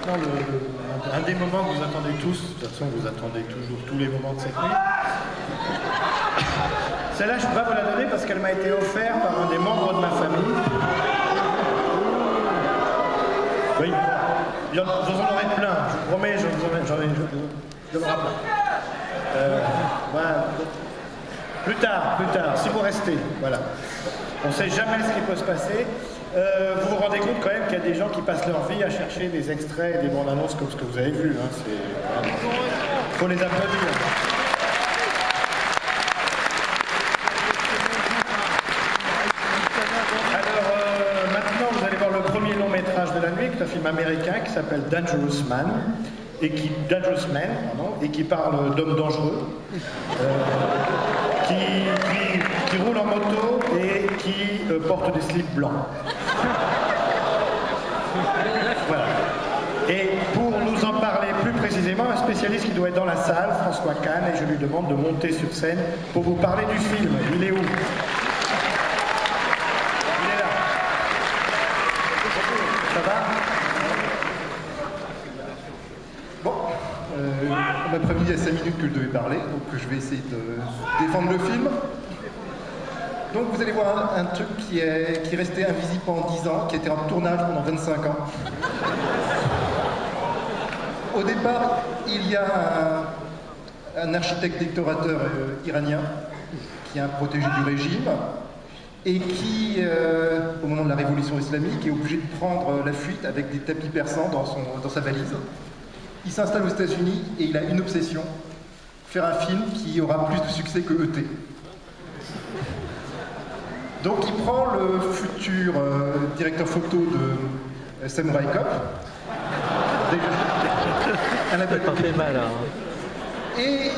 maintenant un des moments que vous attendez tous. De toute façon, vous attendez toujours tous les moments de cette nuit. Celle-là, je ne peux pas vous la donner parce qu'elle m'a été offerte par un des membres de ma famille. Oui, vous en aurez plein, je vous promets, j'en ai plein. Voilà. Plus tard, si vous restez, voilà. On ne sait jamais ce qui peut se passer. Vous vous rendez compte quand même qu'il y a des gens qui passent leur vie à chercher des extraits et des bandes annonces comme ce que vous avez vu. Hein. Faut les applaudir. Alors maintenant, vous allez voir le premier long métrage de la nuit, qui est un film américain qui s'appelle Dangerous Man et qui parle d'hommes dangereux. Qui roule en moto et qui porte des slips blancs. Voilà. Et pour nous en parler plus précisément, un spécialiste qui doit être dans la salle, François Kahn, et je lui demande de monter sur scène pour vous parler du film. Il est où? Il est là. Ça va? Bon, on m'a prévenu il y a 5 minutes que je devais parler, donc je vais essayer de défendre le film. Donc vous allez voir un truc qui est resté invisible pendant 10 ans, qui a été en tournage pendant 25 ans. Au départ, il y a un architecte décorateur iranien, qui est un protégé du régime, et qui, au moment de la révolution islamique, est obligé de prendre la fuite avec des tapis persans dans sa valise. Il s'installe aux États-Unis et il a une obsession, faire un film qui aura plus de succès que E.T. Donc il prend le futur directeur photo de Samurai Cop, un label pas fait mal, hein. Et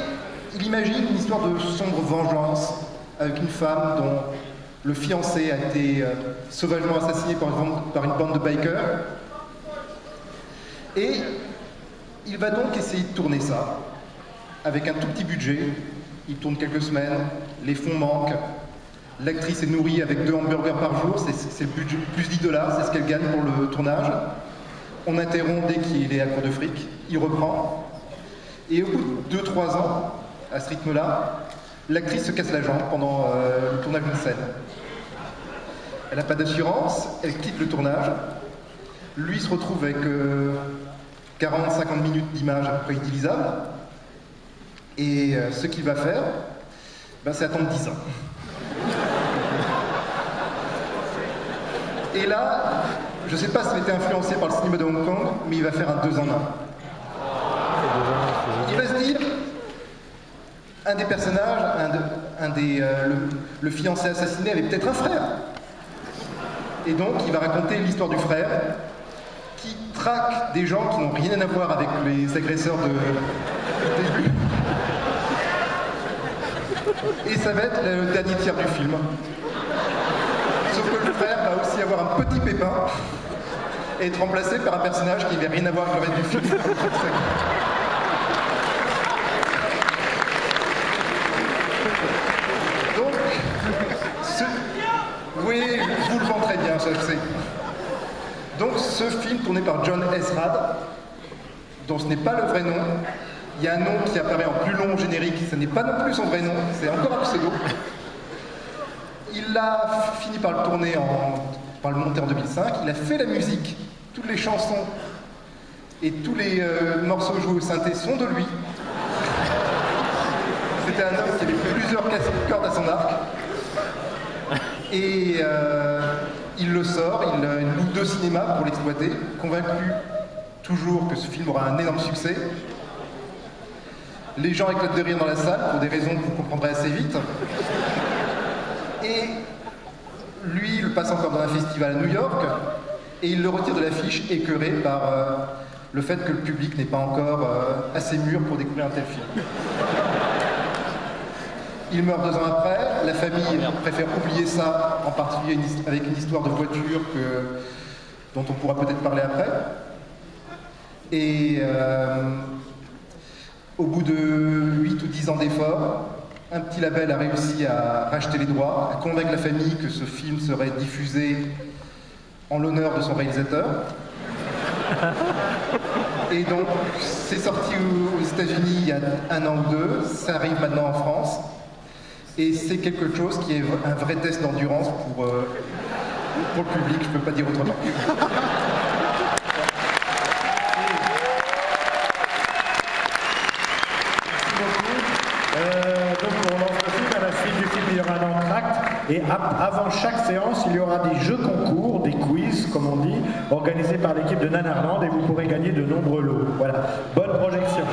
il imagine une histoire de sombre vengeance avec une femme dont le fiancé a été sauvagement assassiné par une bande de bikers. Et il va donc essayer de tourner ça avec un tout petit budget. Il tourne quelques semaines, les fonds manquent. L'actrice est nourrie avec 2 hamburgers par jour, c'est le budget, plus 10 $, c'est ce qu'elle gagne pour le tournage. On interrompt dès qu'il est à court de fric, il reprend. Et au bout de 2-3 ans, à ce rythme-là, l'actrice se casse la jambe pendant le tournage d'une scène. Elle n'a pas d'assurance, elle quitte le tournage. Lui se retrouve avec 40-50 minutes d'images à peu près utilisables. Et ce qu'il va faire, c'est attendre 10 ans. Et là, je ne sais pas s'il a été influencé par le cinéma de Hong Kong, mais il va faire un 2 en 1. Il va se dire, un des personnages, le fiancé assassiné avait peut-être un frère. Et donc, il va raconter l'histoire du frère qui traque des gens qui n'ont rien à voir avec les agresseurs de début. Et ça va être le dernier tiers du film. Sauf que le frère va aussi avoir un petit pépin et être remplacé par un personnage qui n'avait rien à voir avec le reste du film. Donc, oui, vous le vend très bien, ça je sais. Donc ce film tourné par John Esrad, dont ce n'est pas le vrai nom, il y a un nom qui apparaît en plus long au générique, ce n'est pas non plus son vrai nom, c'est encore un pseudo. Il a fini par le tourner, par le monter en 2005, il a fait la musique, toutes les chansons et tous les morceaux joués au synthé sont de lui. C'était un homme qui avait plusieurs cordes à son arc. Et il le sort, il loue 2 cinémas pour l'exploiter, convaincu toujours que ce film aura un énorme succès. Les gens éclatent de rire dans la salle, pour des raisons que vous comprendrez assez vite. Et lui, il passe encore dans un festival à New York, et il le retire de l'affiche, écœuré par le fait que le public n'est pas encore assez mûr pour découvrir un tel film. Il meurt 2 ans après, la famille préfère oublier ça, en particulier avec une histoire de voiture dont on pourra peut-être parler après. Et au bout de 8 ou 10 ans d'efforts, un petit label a réussi à racheter les droits, à convaincre la famille que ce film serait diffusé en l'honneur de son réalisateur. Et donc, c'est sorti aux États-Unis il y a 1 an ou 2, ça arrive maintenant en France. Et c'est quelque chose qui est un vrai test d'endurance pour le public, je ne peux pas dire autrement. Donc on lance le film, à la suite du film il y aura un entracte et avant chaque séance il y aura des jeux concours, des quiz comme on dit, organisés par l'équipe de Nanarland et vous pourrez gagner de nombreux lots. Voilà, bonne projection.